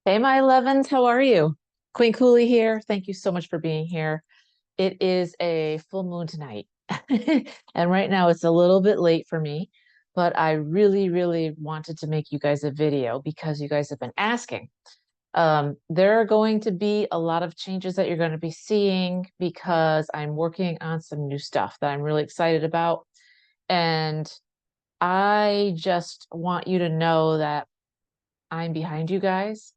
Hey, my 11s, how are you? Queen Kuli here. Thank you so much for being here. It is a full moon tonight. And right now it's a little bit late for me, but I really, really wanted to make you guys a video because you guys have been asking. There are going to be a lot of changes that you're going to be seeing because I'm working on some new stuff that I'm really excited about. And I just want you to know that I'm behind you guys.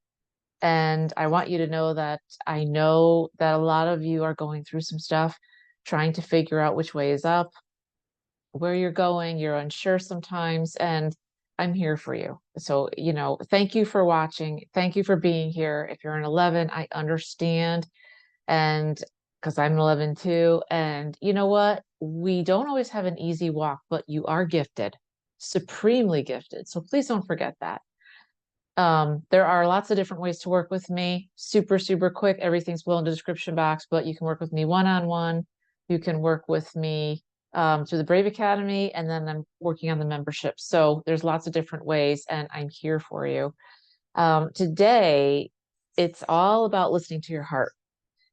And I want you to know that I know that a lot of you are going through some stuff, trying to figure out which way is up, where you're going. You're unsure sometimes, and I'm here for you. So, thank you for watching. Thank you for being here. If you're an 11, I understand. And because I'm an 11 too. And you know what? We don't always have an easy walk, but you are gifted, supremely gifted. So please don't forget that. There are lots of different ways to work with me. Super, super quick. Everything's below in the description box, but you can work with me one-on-one. You can work with me through the Brave Academy, and then I'm working on the membership. So there's lots of different ways, and I'm here for you. Today, it's all about listening to your heart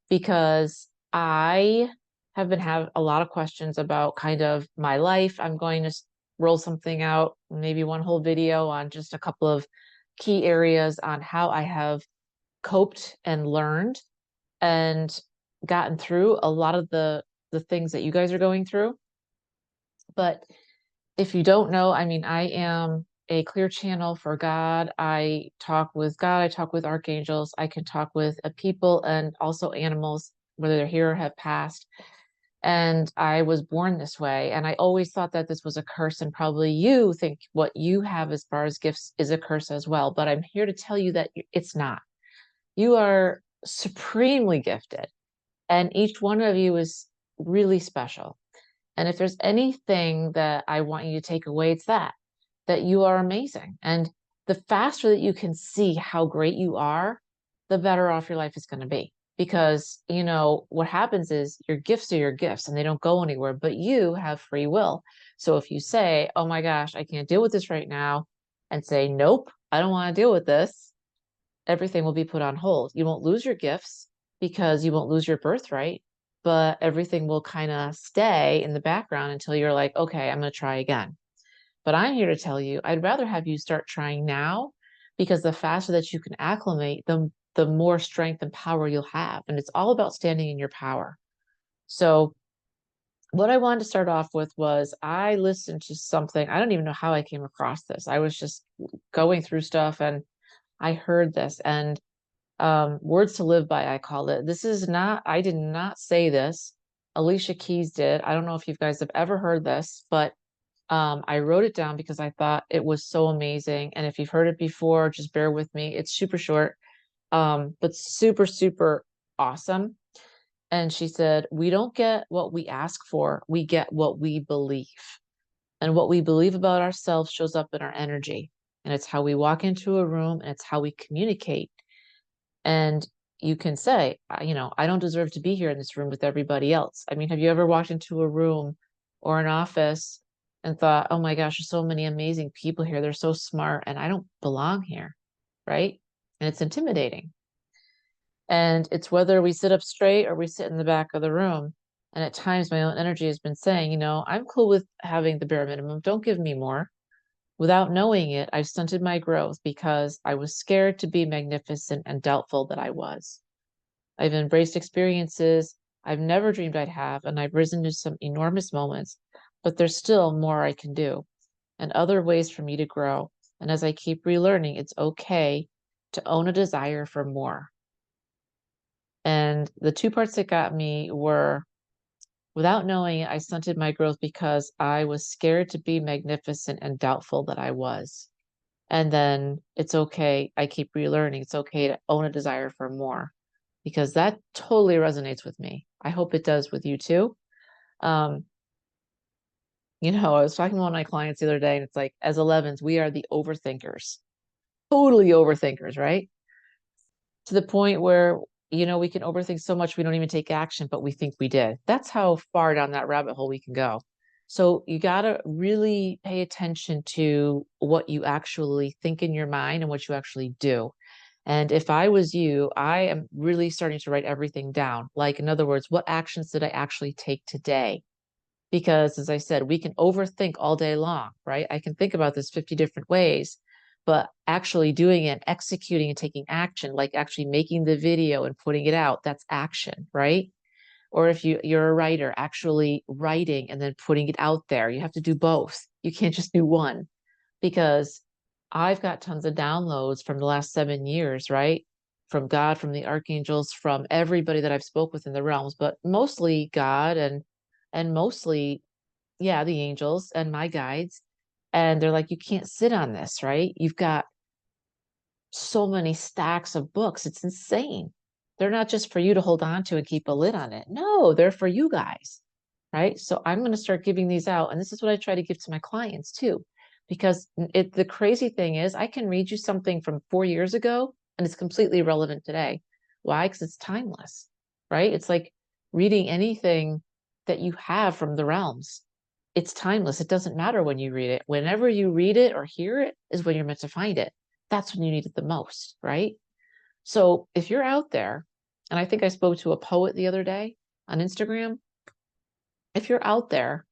because I have been have a lot of questions about kind of my life. I'm going to roll something out, maybe one whole video on just a couple of key areas on how I have coped and learned and gotten through a lot of the things that you guys are going through. But if you don't know, I mean, I am a clear channel for God. I talk with God, I talk with archangels, I can talk with people and also animals, whether they're here or have passed. And I was born this way. And I always thought that this was a curse. And probably you think what you have as far as gifts is a curse as well. But I'm here to tell you that it's not. You are supremely gifted. And each one of you is really special. And if there's anything that I want you to take away, it's that you are amazing. And the faster that you can see how great you are, the better off your life is going to be. Because, what happens is your gifts are your gifts and they don't go anywhere, but you have free will. So if you say, oh my gosh, I can't deal with this right now, and say, nope, I don't want to deal with this, everything will be put on hold. You won't lose your gifts because you won't lose your birthright, but everything will kind of stay in the background until you're like, okay, I'm going to try again. But I'm here to tell you, I'd rather have you start trying now because the faster that you can acclimate, the more strength and power you'll have. And it's all about standing in your power. So what I wanted to start off with was I listened to something. I don't even know how I came across this. I was just going through stuff and I heard this and words to live by, I called it. This is not, I did not say this. Alicia Keys did. I don't know if you guys have ever heard this, but I wrote it down because I thought it was so amazing. And if you've heard it before, just bear with me. It's super short, but super, super awesome. And she said, we don't get what we ask for, we get what we believe. And what we believe about ourselves shows up in our energy. And it's how we walk into a room and it's how we communicate. And you can say, I don't deserve to be here in this room with everybody else. I mean, have you ever walked into a room or an office and thought, oh my gosh, there's so many amazing people here. They're so smart and I don't belong here, right? And it's intimidating. And it's whether we sit up straight or we sit in the back of the room. And at times my own energy has been saying, I'm cool with having the bare minimum. Don't give me more. Without knowing it, I've stunted my growth because I was scared to be magnificent and doubtful that I was. I've embraced experiences I've never dreamed I'd have, and I've risen to some enormous moments, but there's still more I can do and other ways for me to grow. And as I keep relearning, it's okay to own a desire for more. And the two parts that got me were without knowing it, I stunted my growth because I was scared to be magnificent and doubtful that I was. And then it's okay. I keep relearning. It's okay to own a desire for more because that totally resonates with me. I hope it does with you too. Um, I was talking to one of my clients the other day and it's like, as 11s, we are the overthinkers, totally overthinkers, right? To the point where, we can overthink so much we don't even take action, but we think we did. That's how far down that rabbit hole we can go. So you got to really pay attention to what you actually think in your mind and what you actually do. And if I was you, I am really starting to write everything down. Like, in other words, what actions did I actually take today? Because as I said, we can overthink all day long, right? I can think about this 50 different ways, but actually doing it, executing and taking action, like actually making the video and putting it out, that's action, right? Or if you're a writer, actually writing and then putting it out there. You have to do both. You can't just do one, because I've got tons of downloads from the last 7 years, right? From God, from the archangels, from everybody that I've spoke with in the realms, but mostly God and mostly, yeah, the angels and my guides. And they're like, you can't sit on this, right? You've got so many stacks of books. It's insane. They're not just for you to hold on to and keep a lid on it. No, they're for you guys, right? So I'm going to start giving these out. And this is what I try to give to my clients too, because the crazy thing is I can read you something from 4 years ago and it's completely relevant today. Why? Because it's timeless, right? It's like reading anything that you have from the realms. It's timeless. It doesn't matter when you read it. Whenever you read it or hear it is when you're meant to find it. That's when you need it the most, right? So if you're out there, and I think I spoke to a poet the other day on Instagram, if you're out there,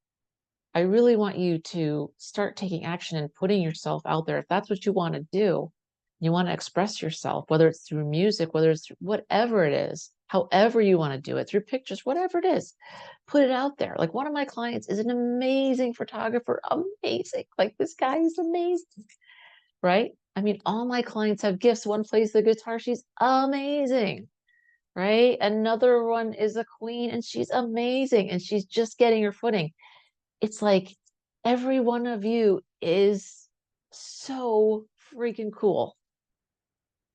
I really want you to start taking action and putting yourself out there. If that's what you want to do, you want to express yourself, whether it's through music, whether it's through whatever it is, however you want to do it, through pictures, whatever it is, put it out there. Like, one of my clients is an amazing photographer, amazing. Like, this guy is amazing, right? I mean, all my clients have gifts. One plays the guitar, she's amazing, right? Another one is a queen and she's amazing and she's just getting her footing. It's like every one of you is so freaking cool.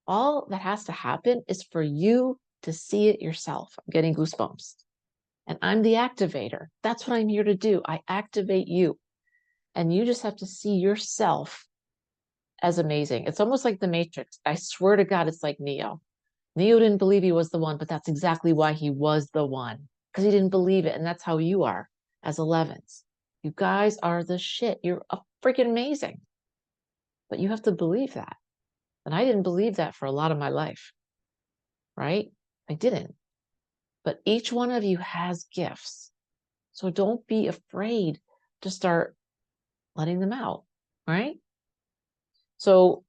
All that has to happen is for you to see it yourself. I'm getting goosebumps. And I'm the activator. That's what I'm here to do. I activate you. And you just have to see yourself as amazing. It's almost like the Matrix. I swear to God, it's like Neo. Neo didn't believe he was the one, but that's exactly why he was the one, because he didn't believe it. And that's how you are as 11s. You guys are the shit. You're freaking amazing. But you have to believe that. And I didn't believe that for a lot of my life, right? I didn't. But each one of you has gifts. So don't be afraid to start letting them out, right? So,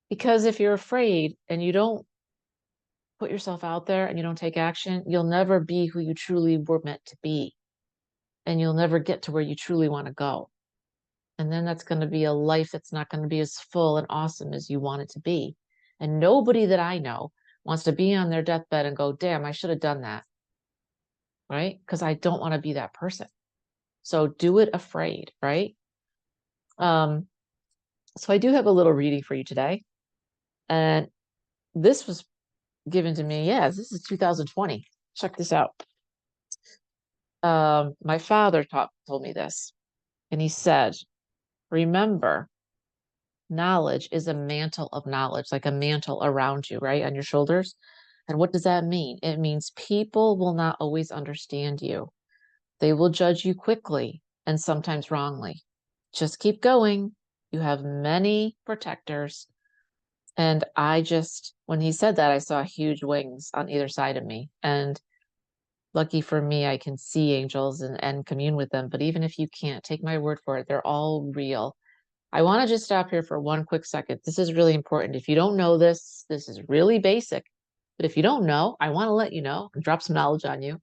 because if you're afraid and you don't put yourself out there and you don't take action, you'll never be who you truly were meant to be. And you'll never get to where you truly want to go. And then that's going to be a life that's not going to be as full and awesome as you want it to be. And nobody that I know wants to be on their deathbed and go, damn, I should have done that. Right? Because I don't want to be that person. So do it afraid, right? Um, so I do have a little reading for you today. And this was given to me. Yeah, this is 2020. Check this out. My father told me this, and he said, remember, knowledge is a mantle of knowledge, like a mantle around you, right? On your shoulders. And what does that mean? It means people will not always understand you. They will judge you quickly and sometimes wrongly. Just keep going. You have many protectors. And when he said that, I saw huge wings on either side of me. And lucky for me, I can see angels and commune with them. But even if you can't, take my word for it, they're all real. I want to just stop here for one quick second. This is really important. If you don't know this, this is really basic. But if you don't know, I want to let you know and drop some knowledge on you.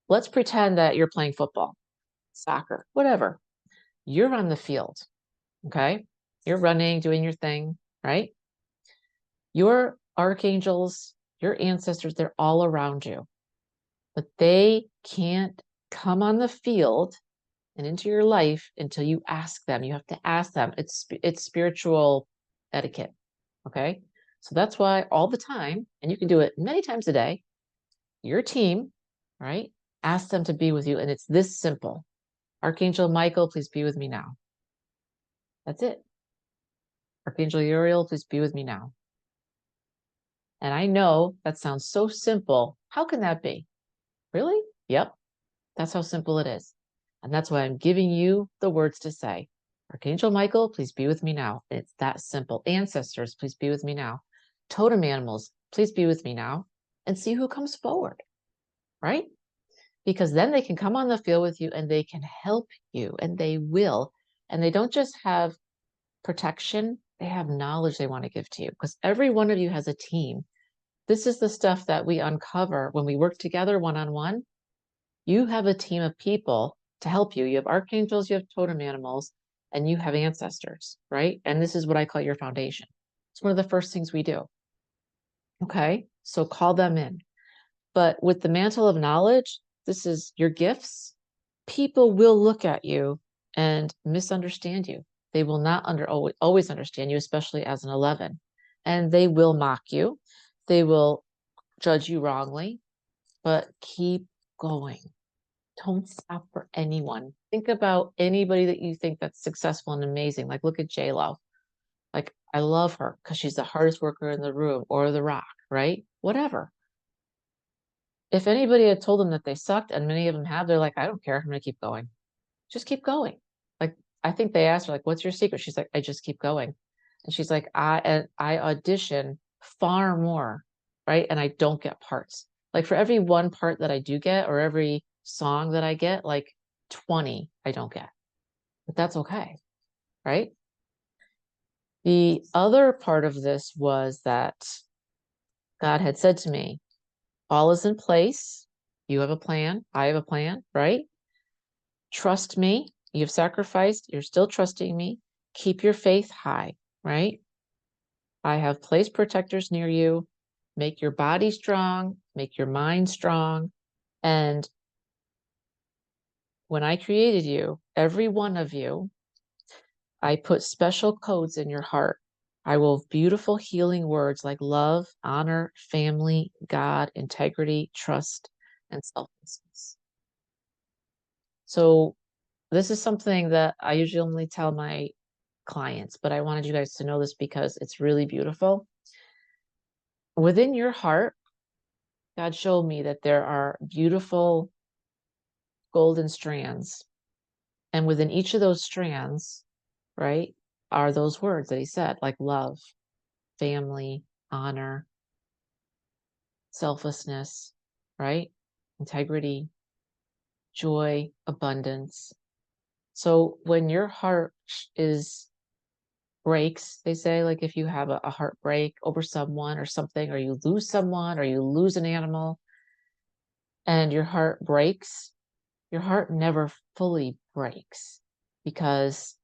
Let's pretend that you're playing football, soccer, whatever. You're on the field, okay? You're running, doing your thing, right? Your archangels, your ancestors, they're all around you. But they can't come on the field and into your life until you ask them. You have to ask them. It's spiritual etiquette. Okay. So that's why all the time, and you can do it many times a day, your team, right? Ask them to be with you. And it's this simple. Archangel Michael, please be with me now. That's it. Archangel Uriel, please be with me now. And I know that sounds so simple. How can that be? Really? Yep. That's how simple it is. And that's why I'm giving you the words to say. Archangel Michael, please be with me now. It's that simple. Ancestors, please be with me now. Totem animals, please be with me now, and see who comes forward, right? Because then they can come on the field with you and they can help you, and they will. And they don't just have protection, they have knowledge they want to give to you, because every one of you has a team. This is the stuff that we uncover when we work together one-on-one. You have a team of people to help you. You have archangels, you have totem animals, and you have ancestors, right? And this is what I call your foundation. It's one of the first things we do. Okay, so call them in. But with the mantle of knowledge, this is your gifts. People will look at you and misunderstand you. They will not always understand you, especially as an 11. And they will mock you. They will judge you wrongly, but keep going. Don't stop for anyone. Think about anybody that you think that's successful and amazing. Like, look at J-Lo. Like, I love her because she's the hardest worker in the room, or The Rock, right? Whatever. If anybody had told them that they sucked, and many of them have, they're like, I don't care. I'm going to keep going. Just keep going. Like, I think they asked her, like, what's your secret? She's like, I just keep going. And she's like, I audition far more, right? And I don't get parts. Like, for every one part that I do get, or every song that I get, like 20 I don't get. But that's okay, right? The other part of this was that God had said to me, all is in place. You have a plan. I have a plan, right? Trust me. You've sacrificed. You're still trusting me. Keep your faith high, right? I have placed protectors near you. Make your body strong. Make your mind strong. And when I created you, every one of you, I put special codes in your heart. I will beautiful healing words like love, honor, family, God, integrity, trust, and selflessness. So this is something that I usually only tell my clients, but I wanted you guys to know this because it's really beautiful. Within your heart, God showed me that there are beautiful golden strands. And within each of those strands, right, are those words that he said, like love, family, honor, selflessness, right? Integrity, joy, abundance. So when your heart is breaks, they say, like if you have a heartbreak over someone or something, or you lose someone, or you lose an animal, and your heart breaks, your heart never fully breaks because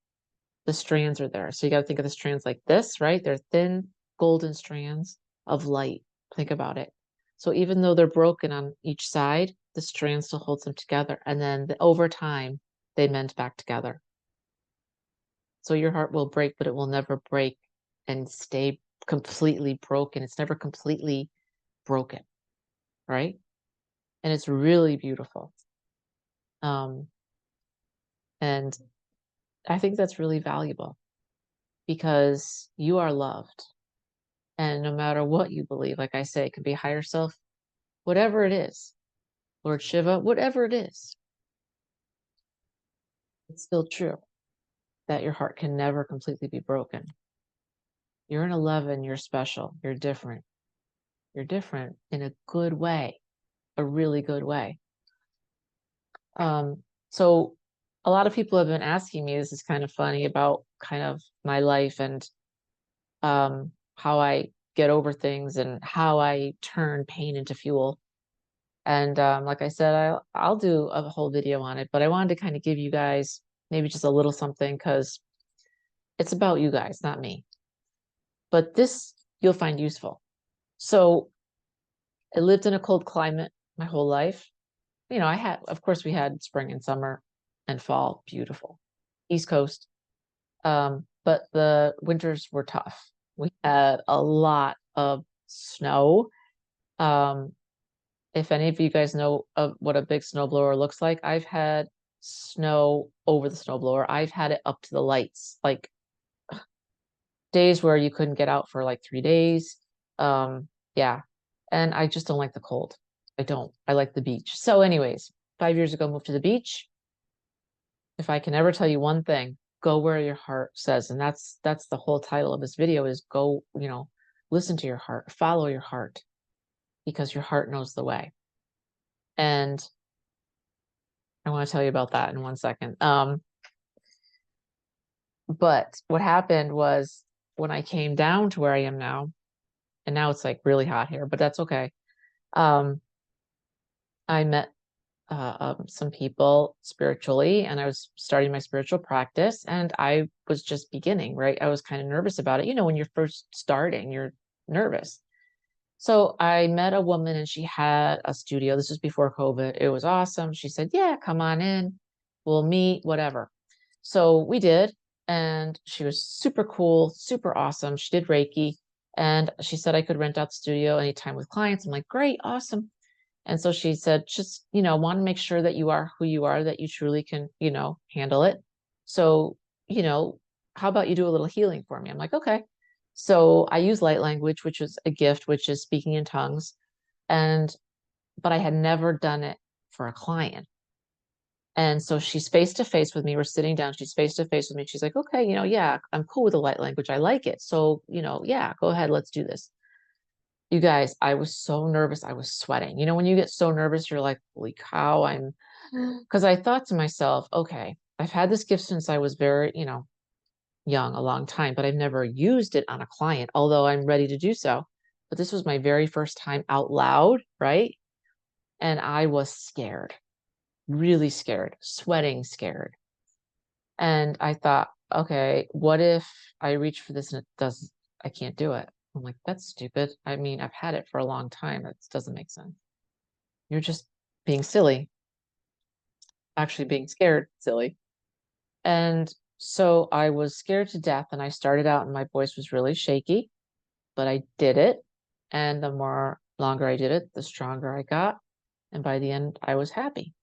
the strands are there. So you got to think of the strands like this, right? They're thin golden strands of light. Think about it. So even though they're broken on each side, the strand still holds them together. And then over time, they mend back together. So your heart will break, but it will never break and stay completely broken. It's never completely broken, right? And it's really beautiful. And I think that's really valuable because you are loved. And no matter what you believe, like I say, it could be higher self, whatever it is, Lord Shiva, whatever it is, it's still true that your heart can never completely be broken. You're an 11, you're special, you're different. You're different in a good way, a really good way. So a lot of people have been asking me, this is kind of funny, about kind of my life and how I get over things and how I turn pain into fuel. And like I said, I'll do a whole video on it, but I wanted to kind of give you guys maybe just a little something because it's about you guys, not me. But this you'll find useful. So I lived in a cold climate my whole life. You know, of course, we had spring and summer and fall, beautiful. East Coast. But the winters were tough. We had a lot of snow. If any of you guys know of what a big snowblower looks like, I've had snow over the snowblower. I've had it up to the lights, like days where you couldn't get out for like 3 days. Yeah. And I just don't like the cold. I don't. I like the beach. So anyways, 5 years ago, moved to the beach. If I can ever tell you one thing, go where your heart says. And that's the whole title of this video is go, listen to your heart, follow your heart, because your heart knows the way. And I want to tell you about that in 1 second. But what happened was when I came down to where I am now, and now it's like really hot here, but that's okay. I met some people spiritually, and I was starting my spiritual practice, and I was just beginning, right? I was kind of nervous about it. When you're first starting, you're nervous. So I met a woman, and she had a studio. This was before COVID. It was awesome. She said, yeah, come on in. We'll meet, whatever. So we did, and she was super cool, super awesome. She did Reiki, and she said I could rent out the studio anytime with clients. I'm like, great, awesome. And so she said, just, want to make sure that you are who you are, that you truly can, handle it. So, how about you do a little healing for me? I'm like, okay. So I use light language, which is a gift, which is speaking in tongues. But I had never done it for a client. And so she's face to face with me. We're sitting down. She's face to face with me. She's like, okay, yeah, I'm cool with the light language. I like it. So, yeah, go ahead. Let's do this. You guys, I was so nervous. I was sweating. When you get so nervous, you're like, holy cow, because I thought to myself, okay, I've had this gift since I was very, young, a long time, but I've never used it on a client, although I'm ready to do so. But this was my very first time out loud, right? And I was scared, really scared, sweating, scared. And I thought, okay, what if I reach for this and I can't do it? I'm like, that's stupid. I mean, I've had it for a long time. It doesn't make sense. You're just being silly, actually being scared, silly. And so I was scared to death, and I started out and my voice was really shaky, but I did it. And the longer I did it, the stronger I got. And by the end, I was happy.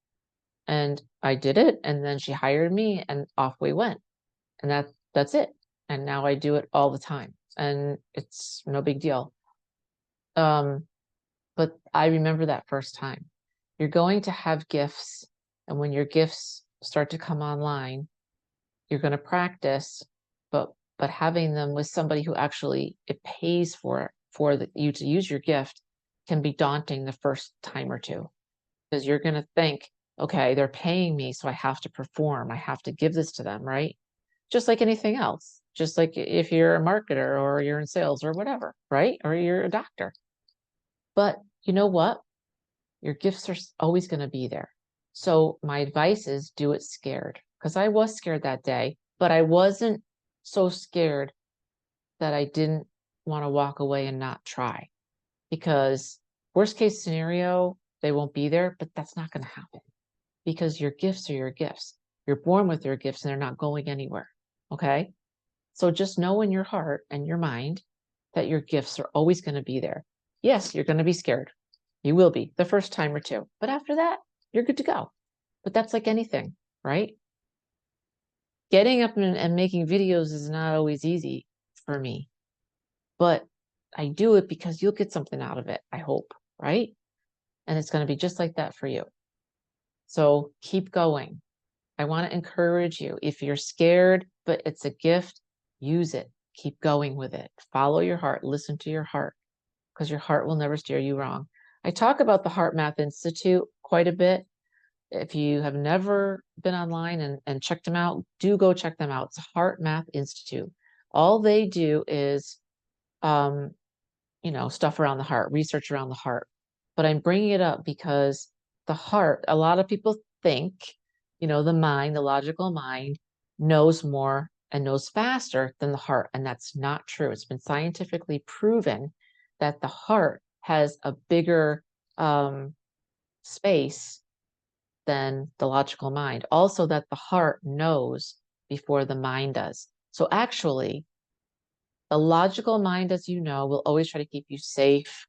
And I did it. And then she hired me, and off we went. And that's it. And now I do it all the time, and it's no big deal. But I remember that first time. You're going to have gifts, and when your gifts start to come online, you're going to practice, but having them with somebody who actually it pays for you to use your gift can be daunting the first time or two, because you're going to think, okay, they're paying me, so I have to perform. I have to give this to them, right? Just like anything else, just like if you're a marketer or you're in sales or whatever, right? Or you're a doctor. But you know what? Your gifts are always going to be there. So my advice is do it scared, because I was scared that day, but I wasn't so scared that I didn't want to walk away and not try, because worst case scenario, they won't be there, but that's not going to happen, because your gifts are your gifts. You're born with your gifts and they're not going anywhere. Okay. So just know in your heart and your mind that your gifts are always going to be there. Yes, you're going to be scared. You will be the first time or two, but after that, you're good to go. But that's like anything, right? Getting up and making videos is not always easy for me, but I do it because you'll get something out of it, I hope, right? And it's going to be just like that for you. So keep going. I want to encourage you. If you're scared, but it's a gift, use it. Keep going with it. Follow your heart. Listen to your heart, because your heart will never steer you wrong. I talk about the Heart Math Institute quite a bit. If you have never been online and checked them out, do go check them out. It's Heart Math Institute. All they do is, stuff around the heart, research around the heart. But I'm bringing it up because the heart, a lot of people think, the mind, the logical mind knows more and knows faster than the heart. And that's not true. It's been scientifically proven that the heart has a bigger space than the logical mind. Also, that the heart knows before the mind does. So actually, the logical mind, as you know, will always try to keep you safe.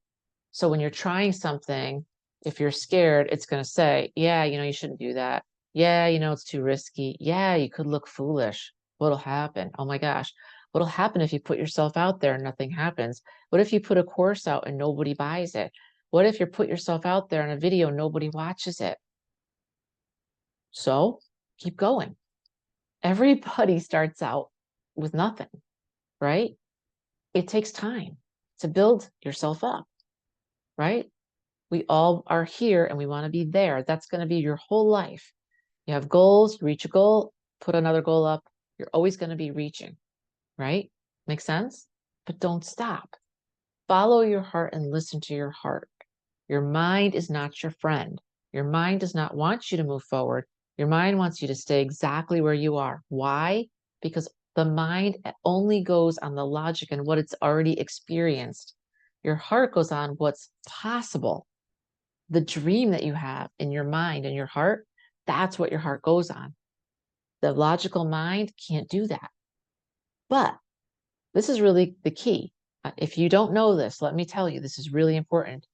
So when you're trying something, if you're scared, it's going to say, yeah, you shouldn't do that. Yeah, it's too risky. Yeah, you could look foolish. What'll happen? Oh my gosh. What'll happen if you put yourself out there and nothing happens? What if you put a course out and nobody buys it? What if you put yourself out there in a video and nobody watches it? So keep going. Everybody starts out with nothing, right? It takes time to build yourself up, right? We all are here and we want to be there. That's going to be your whole life. You have goals, you reach a goal, put another goal up. You're always going to be reaching, right? Make sense? But don't stop. Follow your heart and listen to your heart. Your mind is not your friend. Your mind does not want you to move forward. Your mind wants you to stay exactly where you are. Why? Because the mind only goes on the logic and what it's already experienced. Your heart goes on what's possible. The dream that you have in your mind and your heart, that's what your heart goes on. The logical mind can't do that. But this is really the key. If you don't know this, let me tell you, this is really important.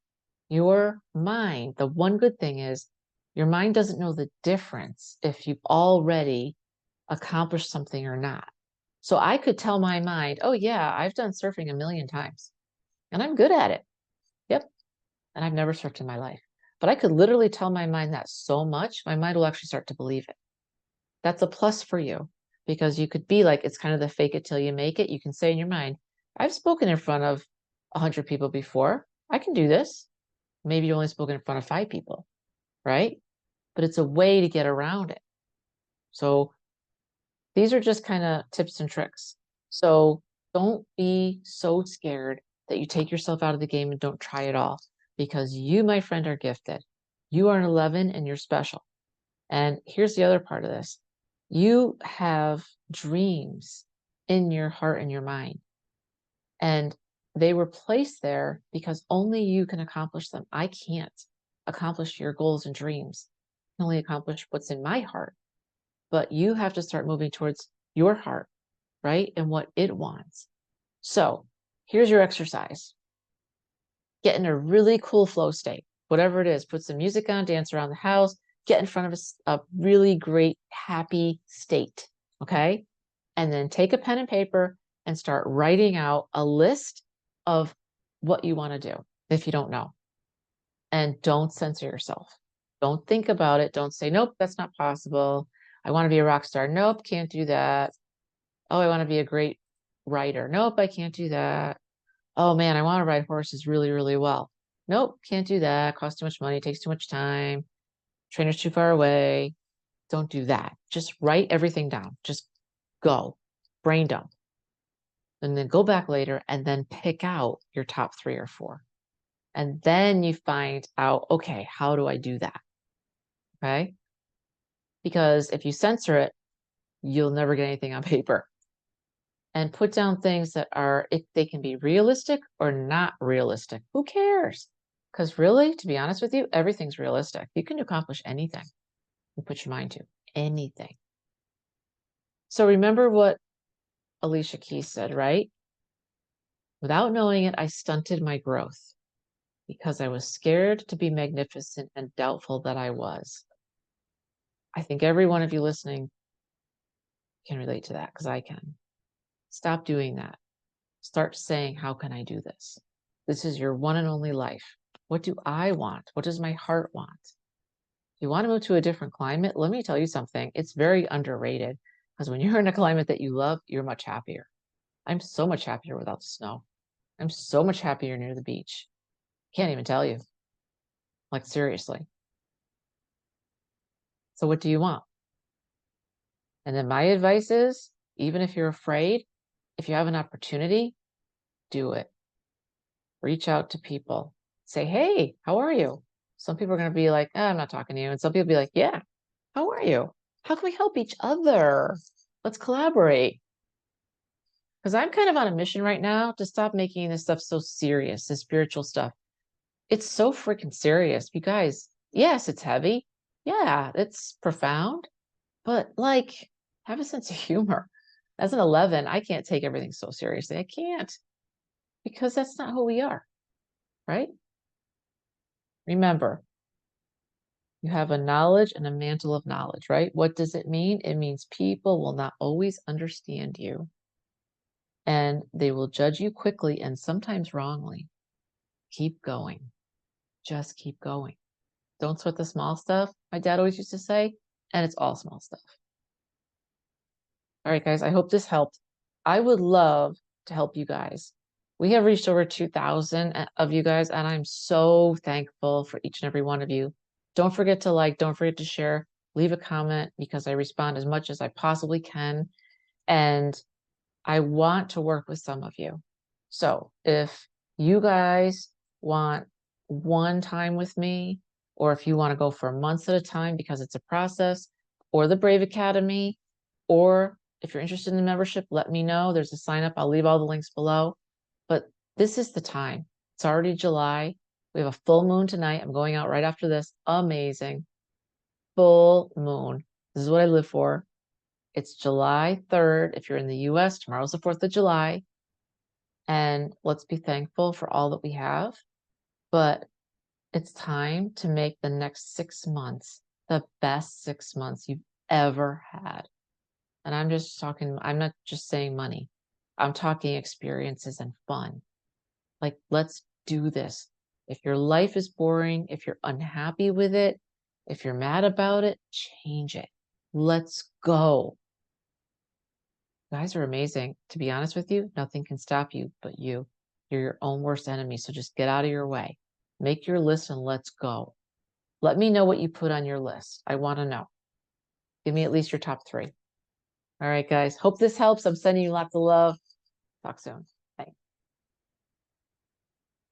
Your mind, the one good thing is your mind doesn't know the difference if you've already accomplished something or not. So I could tell my mind, oh, yeah, I've done surfing a million times and I'm good at it. Yep. And I've never surfed in my life. But I could literally tell my mind that so much, my mind will actually start to believe it. That's a plus for you because you could be like, it's kind of the fake it till you make it. You can say in your mind, I've spoken in front of 100 people before. I can do this. Maybe you only spoken in front of 5 people, right? But it's a way to get around it. So these are just kind of tips and tricks. So don't be so scared that you take yourself out of the game and don't try it all because you, my friend, are gifted. You are an 11 and you're special. And here's the other part of this. You have dreams in your heart and your mind. And they were placed there because only you can accomplish them. I can't accomplish your goals and dreams. I can only accomplish what's in my heart. But you have to start moving towards your heart, right? And what it wants. So here's your exercise. Get in a really cool flow state, whatever it is. Put some music on, dance around the house, get in front of a really great, happy state. Okay. And then take a pen and paper and start writing out a list of what you want to do if you don't know. And don't censor yourself. Don't think about it. Don't say, nope, that's not possible. I want to be a rock star. Nope, can't do that. Oh, I want to be a great writer. Nope, I can't do that. Oh man, I want to ride horses really, really well. Nope, can't do that. Costs too much money, takes too much time. Trainer's too far away. Don't do that. Just write everything down. Just go. Brain dump. And then go back later and then pick out your top 3 or 4. And then you find out, okay, how do I do that? Okay. Because if you censor it, you'll never get anything on paper. And put down things that are, if they can be realistic or not realistic. Who cares? Because really, to be honest with you, everything's realistic. You can accomplish anything you put your mind to, anything. So remember what Alicia Keys said, right? Without knowing it, I stunted my growth because I was scared to be magnificent and doubtful that I was. I think every one of you listening can relate to that because I can. Stop doing that. Start saying, how can I do this? This is your one and only life. What do I want? What does my heart want? If you want to move to a different climate, let me tell you something. It's very underrated because when you're in a climate that you love, you're much happier. I'm so much happier without the snow. I'm so much happier near the beach. Can't even tell you. Like, seriously. So what do you want? And then my advice is, even if you're afraid, if you have an opportunity, do it. Reach out to people. Say, hey, how are you? Some people are going to be like, I'm not talking to you. And some people be like, yeah, how are you? How can we help each other? Let's collaborate. Because I'm kind of on a mission right now to stop making this stuff so serious, this spiritual stuff. It's so freaking serious. You guys, yes, it's heavy. Yeah, it's profound. But like, have a sense of humor. As an 11, I can't take everything so seriously. I can't. Because that's not who we are, right? Remember, you have a knowledge and a mantle of knowledge, right? What does it mean? It means people will not always understand you and they will judge you quickly and sometimes wrongly. Keep going. Just keep going. Don't sweat the small stuff, my dad always used to say, and it's all small stuff. All right, guys, I hope this helped. I would love to help you guys. We have reached over 2,000 of you guys, and I'm so thankful for each and every one of you. Don't forget to like, don't forget to share, leave a comment because I respond as much as I possibly can. And I want to work with some of you. So if you guys want one time with me, or if you want to go for months at a time because it's a process, or the Brave Academy, or if you're interested in the membership, let me know. There's a sign up. I'll leave all the links below. But this is the time. It's already July. We have a full moon tonight. I'm going out right after this. Amazing. Full moon. This is what I live for. It's July 3rd. If you're in the US, tomorrow's the 4th of July. And let's be thankful for all that we have. But it's time to make the next 6 months the best 6 months you've ever had. And I'm just talking, I'm not just saying money. I'm talking experiences and fun. Like, let's do this. If your life is boring, if you're unhappy with it, if you're mad about it, change it. Let's go. You guys are amazing. To be honest with you, nothing can stop you but you. You're your own worst enemy. So just get out of your way. Make your list and let's go. Let me know what you put on your list. I want to know. Give me at least your top 3. All right, guys. Hope this helps. I'm sending you lots of love. Talk soon.